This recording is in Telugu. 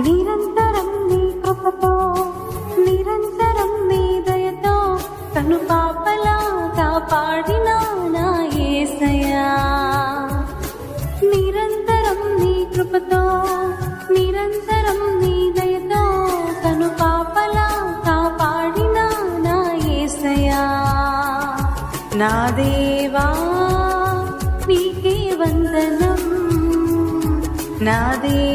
నిరంతరం నీ కృపతో నిరంతరం నీ దయతో కను పాపలా కాపాడిన నా యేసయ్యా. నిరంతరం నీ కృపతో నిరంతరం నీ దయతో కను పాపలా కాపాడిన నా యేసయ్యా. నా దేవా నీకే వందనం, నా దేవా